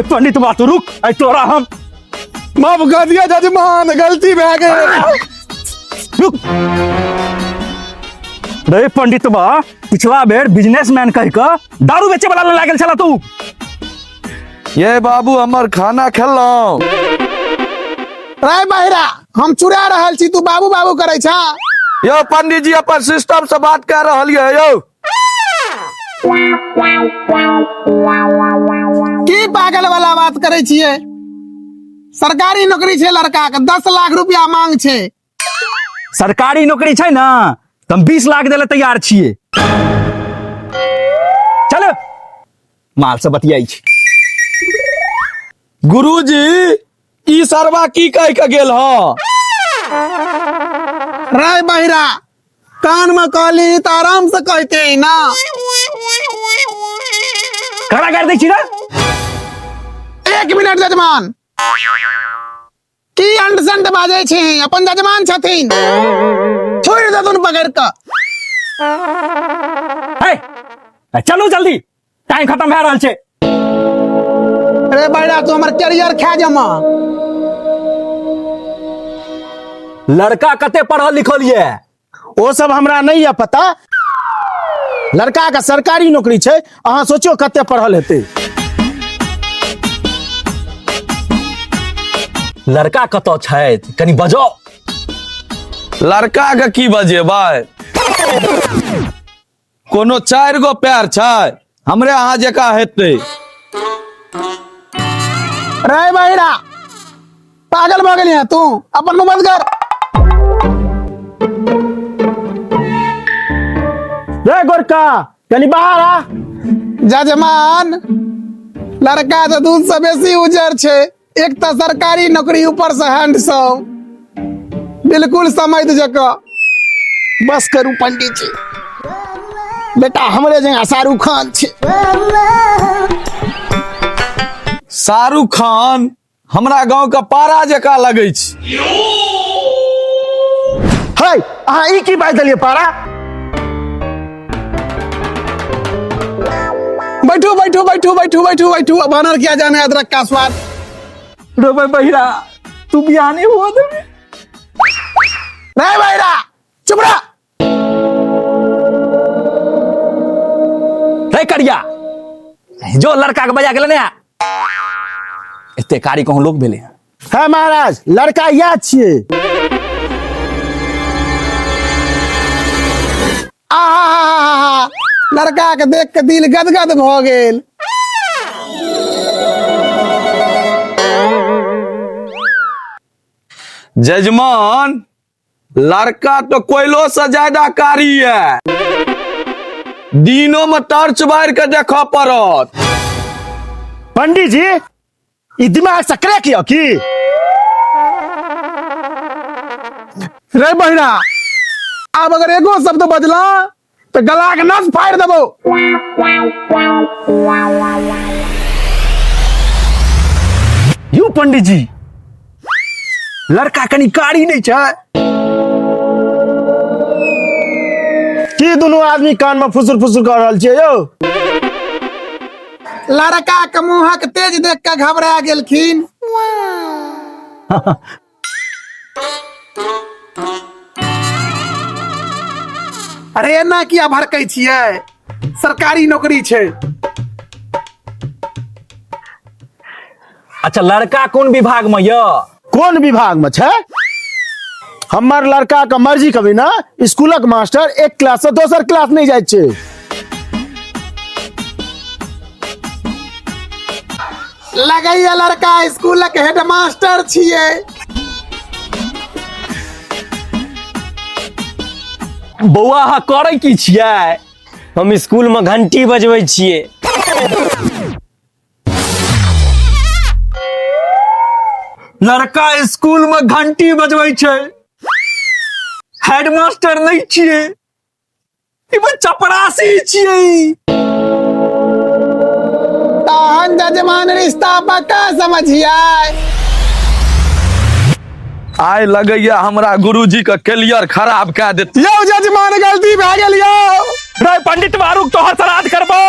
पंडित बात रुक, तोरा हम माफ कर दिया जजमान, गलती भे गई। रुक। रे पंडित बा, पिछला बेर बिजनेसमैन कह के दारू बेचे वाला लागल छला तू। ये बाबू हमर खाना खेलौ। रे बहिरा, हम चुरा रहल छी, तू बाबू बाबू करे छा। यो पंडित जी अपन सिस्टम से बात कर रहल है यो। की पागल वाला बात करे छिए? सरकारी नौकरी छे लड़का के, 10 लाख रुपया मांग छे। सरकारी नौकरी छै ना, तो हम 20 लाख देले तैयार छिए। चलो माल से बतियाई छी। गुरुजी ई सरवा की कह के गेल ह? रे बहिरा, कान में कहली तो आराम से कहते ही ना। खड़ा कर दै छी ना। 1 मिनट जजमान, की अंडसंड बाजे छे? अपन जजमान छथिन, छोड़ दे तुन पकड़ के। हे चलो जल्दी, टाइम खत्म भे रहल छे। रे बहिरा, तू हमर कैरियर खा जमा। लड़का कते पढ़ल लिखल ये? वो सब हमरा नहीं है पता। लड़का का सरकारी नौकरी छे, अहाँ सोचियो कते पढ़ल हेते। लड़का कतो छै, कनी बजो। लड़का के की बजेबै? कोनो 4 गो पैर छै, हमरे अहाँ जका हेतै। रे बहिरा, पागल भ गेली है तू, अपन मुंह बंद कर। रे गोरका, कनी बाहर आ। जजमान, लड़का तो दूध से बेसी उजर छे। एक तो सरकारी नौकरी, ऊपर से हैंडसम, बिल्कुल समझ जका। बस करू पंडित जी, बेटा हमरे जगह शाहरुख खान छे। शाहरुख खान हमरा गांव का पारा जका लगै छै। है अहाँ ई की बात देलिए पारा? बैठो बैठो बैठो बैठो बैठो बैठो, बानर क्या जाने अदरक का स्वाद। रे बहिरा, तू बियाने हुआ दे। नहीं बहिरा, चुप रह। रे करिया, जो लड़का के बजा के लेने आ। एते कारी कहूं लोग भेले। है महाराज, लड़का याद छिए। आहा, लड़का के देख के दिल गदगद भ गेल। जजमान, लड़का तो कोयलो से ज्यादा कारी है। दिनों में टॉर्च बार के देखा पड़त। पंडित जी, ई दिमाग से क्रैक किया की? रे बहिरा, अब अगर एगो शब्द बजला तो गला के नस फाड़ देबो। यू पंडित जी, लड़का कनी कारी नहीं छै। की दोनों आदमी कान में फुसुर फुसुर कर रहल छिए यौ? लड़का के मुंहक तेज देख के घबरा गेलखिन। अरे एना किया भड़कै छियै? सरकारी नौकरी छै। अच्छा, लड़का कौन विभाग में य? कौन विभाग में छे? हमर लड़का के मर्जी कभी ना स्कूलक मास्टर एक क्लास से दोसर क्लास नहीं जाय छे। लगैया लड़का स्कूलक हेडमास्टर छियै। बौआ अहाँ करै की छियै? हम स्कूल में घंटी बजबै छियै। लड़का स्कूल में घंटी बजबै छै, हेडमास्टर नहीं छियै। ई बच्चा चपरासी छियै। तहन जजमान रिश्ता पक्का समझिए। आइ लगैया हमरा गुरुजी के कैरियर खराब कऽ देत। यौ जजमान, गलती भए गेल यौ। रे पंडित मारूक तोहर श्राद्ध करबो।